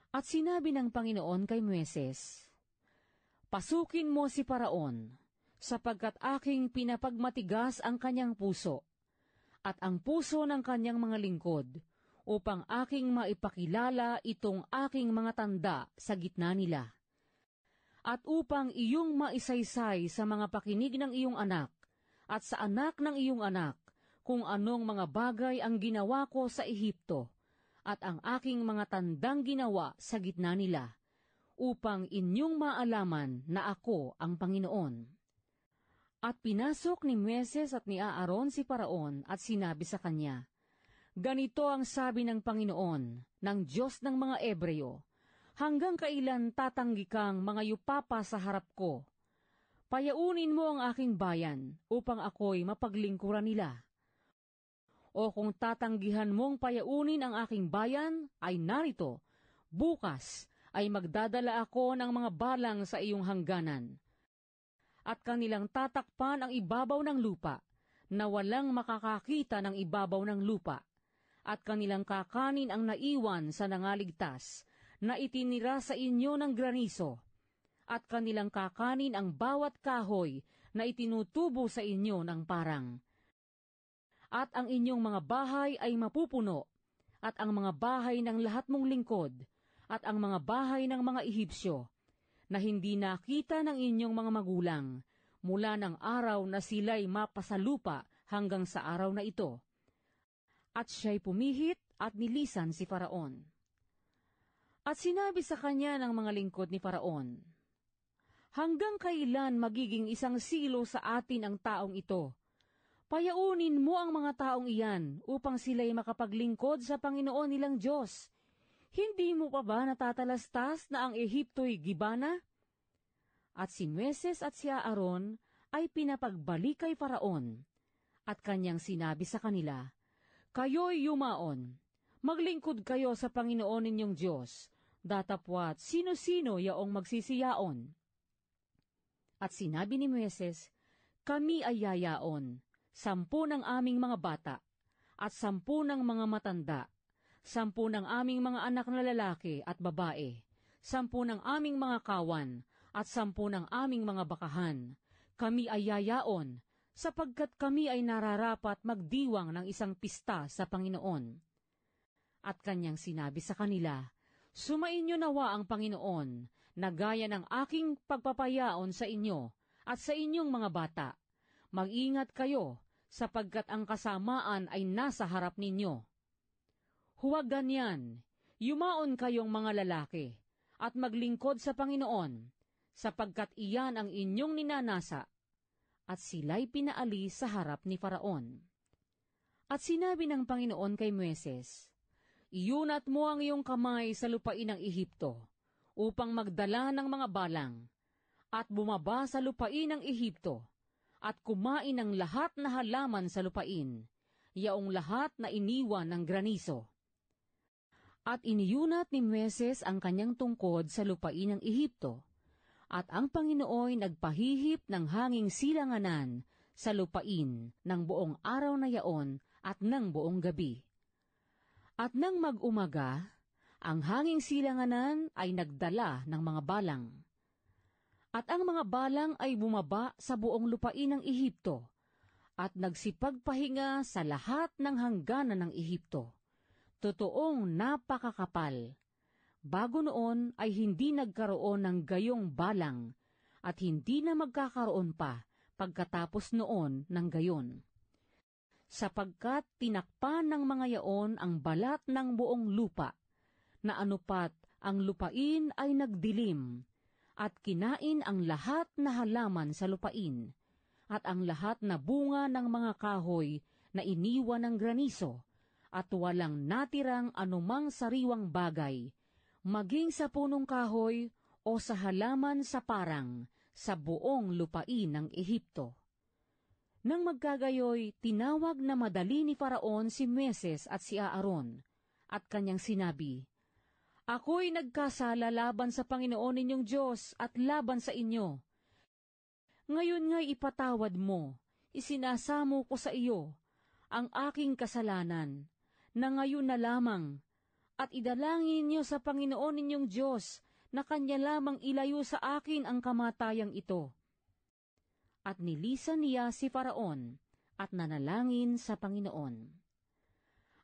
At sinabi ng Panginoon kay Moises, "Pasukin mo si Paraon, sapagkat aking pinapagmatigas ang kanyang puso, at ang puso ng kanyang mga lingkod, upang aking maipakilala itong aking mga tanda sa gitna nila. At upang iyong maisaysay sa mga pakinig ng iyong anak, at sa anak ng iyong anak, kung anong mga bagay ang ginawa ko sa Ehipto, at ang aking mga tandang ginawa sa gitna nila, upang inyong maalaman na ako ang Panginoon." At pinasok ni Moises at ni Aaron si Paraon at sinabi sa kanya, "Ganito ang sabi ng Panginoon, ng Diyos ng mga Ebreo, hanggang kailan tatanggi kang mga yupapa sa harap ko? Payaunin mo ang aking bayan, upang ako'y mapaglingkuran nila. O kung tatanggihan mong payaunin ang aking bayan, ay narito, bukas ay magdadala ako ng mga balang sa iyong hangganan, at kanilang tatakpan ang ibabaw ng lupa, na walang makakakita ng ibabaw ng lupa, at kanilang kakanin ang naiwan sa nangaligtas, na itinira sa inyo ng graniso, at kanilang kakanin ang bawat kahoy na itinutubo sa inyo ng parang. At ang inyong mga bahay ay mapupuno, at ang mga bahay ng lahat mong lingkod, at ang mga bahay ng mga Ehipsyo, na hindi nakita ng inyong mga magulang, mula ng araw na sila'y mapasalupa hanggang sa araw na ito." At siya'y pumihit at nilisan si Faraon. At sinabi sa kanya ng mga lingkod ni Faraon, "Hanggang kailan magiging isang silo sa atin ang taong ito? Payaunin mo ang mga taong iyan upang sila'y makapaglingkod sa Panginoon nilang Diyos. Hindi mo pa ba natatalastas na ang Ehipto'y gibana?" At si Moises at si Aaron ay pinapagbalik kay Faraon, at kanyang sinabi sa kanila, "Kayo'y yumaon, maglingkod kayo sa Panginoon ninyong Diyos, datapwat sino-sino yaong magsisiyaon." At sinabi ni Moises, "Kami ay yayaon, 10 ng aming mga bata, at 10 ng mga matanda, 10 ng aming mga anak na lalaki at babae, 10 ng aming mga kawan, at 10 ng aming mga bakahan. Kami ay yayaon, sapagkat kami ay nararapat magdiwang ng isang pista sa Panginoon." At kanyang sinabi sa kanila, "Sumainyo nawa ang Panginoon, na gaya ng aking pagpapayaon sa inyo, at sa inyong mga bata. Mag-ingat kayo, sapagkat ang kasamaan ay nasa harap ninyo. Huwag ganyan, yumaon kayong mga lalaki, at maglingkod sa Panginoon, sapagkat iyan ang inyong ninanasa." At sila'y pinaalis sa harap ni Faraon. At sinabi ng Panginoon kay Moises, "Iunat mo ang iyong kamay sa lupain ng Ehipto, upang magdala ng mga balang, at bumaba sa lupain ng Ehipto, at kumain ng lahat na halaman sa lupain, yaong lahat na iniwan ng graniso." At iniyunat ni Moises ang kanyang tungkod sa lupain ng Ehipto, at ang Panginooy nagpahihip ng hanging silanganan sa lupain ng buong araw na yaon at ng buong gabi. At nang mag-umaga, ang hanging silanganan ay nagdala ng mga balang. At ang mga balang ay bumaba sa buong lupain ng Ehipto, at nagsipagpahinga sa lahat ng hangganan ng Ehipto. Totoong napakakapal. Bago noon ay hindi nagkaroon ng gayong balang, at hindi na magkakaroon pa pagkatapos noon ng gayon. Sapagkat tinakpan ng mga yaon ang balat ng buong lupa, na anupat ang lupain ay nagdilim, at kinain ang lahat na halaman sa lupain, at ang lahat na bunga ng mga kahoy na iniwan ng graniso, at walang natirang anumang sariwang bagay, maging sa punong kahoy o sa halaman sa parang, sa buong lupain ng Ehipto. Nang magkagayoy, tinawag na madali ni Faraon si Moises at si Aaron, at kanyang sinabi, "Ako'y nagkasala laban sa Panginoon ninyong Diyos at laban sa inyo. Ngayon nga'y ipatawad mo, isinasamo ko sa iyo ang aking kasalanan, na ngayon na lamang at idalangin niyo sa Panginoon ninyong Diyos na Kanya lamang ilayo sa akin ang kamatayang ito. At nilisan niya si Faraon at nanalangin sa Panginoon.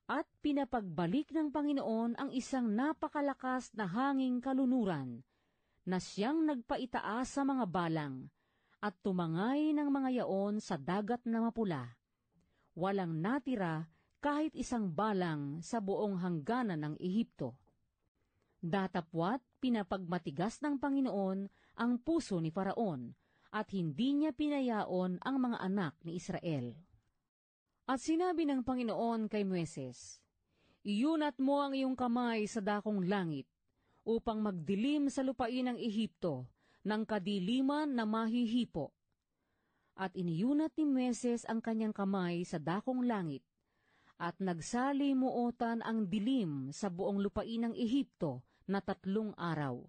At pinapagbalik ng Panginoon ang isang napakalakas na hanging kalunuran na siyang nagpaitaas sa mga balang at tumangay ng mga yaon sa dagat na mapula. Walang natira kahit isang balang sa buong hangganan ng Ehipto. Datapwat pinapagmatigas ng Panginoon ang puso ni Faraon at hindi niya pinayaon ang mga anak ni Israel. At sinabi ng Panginoon kay Moises, "Iyunat mo ang iyong kamay sa dakong langit, upang magdilim sa lupain ng Ehipto, ng kadiliman na mahihipo." At iniyunat ni Moises ang kanyang kamay sa dakong langit, at nagsalimuotan ang dilim sa buong lupain ng Ehipto na 3 araw.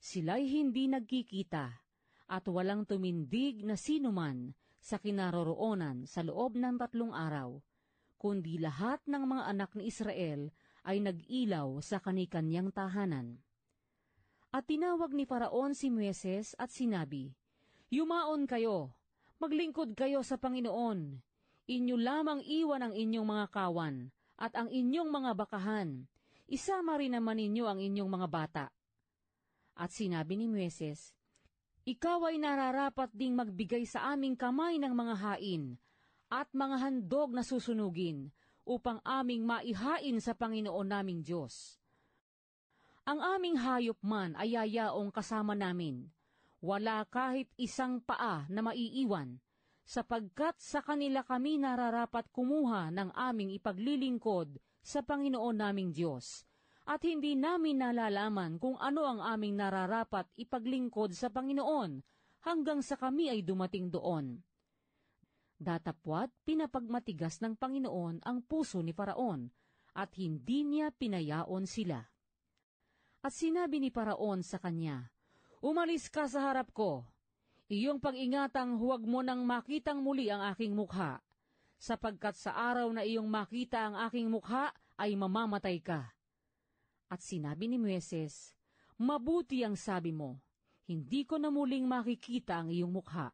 Sila'y hindi nagkikita, at walang tumindig na sinuman sa kinaroroonan sa loob ng 3 araw, kundi lahat ng mga anak ni Israel ay nag-ilaw sa kanikanyang tahanan. At tinawag ni Faraon si Moises at sinabi, "Yumaon kayo, maglingkod kayo sa Panginoon. Inyo lamang iwan ang inyong mga kawan at ang inyong mga bakahan. Isama rin naman ninyo ang inyong mga bata." At sinabi ni Moises, "Ikaw ay nararapat ding magbigay sa aming kamay ng mga hain at mga handog na susunugin upang aming maihain sa Panginoon naming Diyos. Ang aming hayop man ay yayaong kasama namin. Wala kahit isang paa na maiiwan, sapagkat sa kanila kami nararapat kumuha ng aming ipaglilingkod sa Panginoon naming Diyos. At hindi namin nalalaman kung ano ang aming nararapat ipaglingkod sa Panginoon hanggang sa kami ay dumating doon." Datapwat pinapagmatigas ng Panginoon ang puso ni Faraon at hindi niya pinayaon sila. At sinabi ni Faraon sa kanya, "Umalis ka sa harap ko. Iyong pag-ingatang huwag mo nang makitang muli ang aking mukha, sapagkat sa araw na iyong makita ang aking mukha ay mamamatay ka." At sinabi ni Moises, "Mabuti ang sabi mo, hindi ko na muling makikita ang iyong mukha."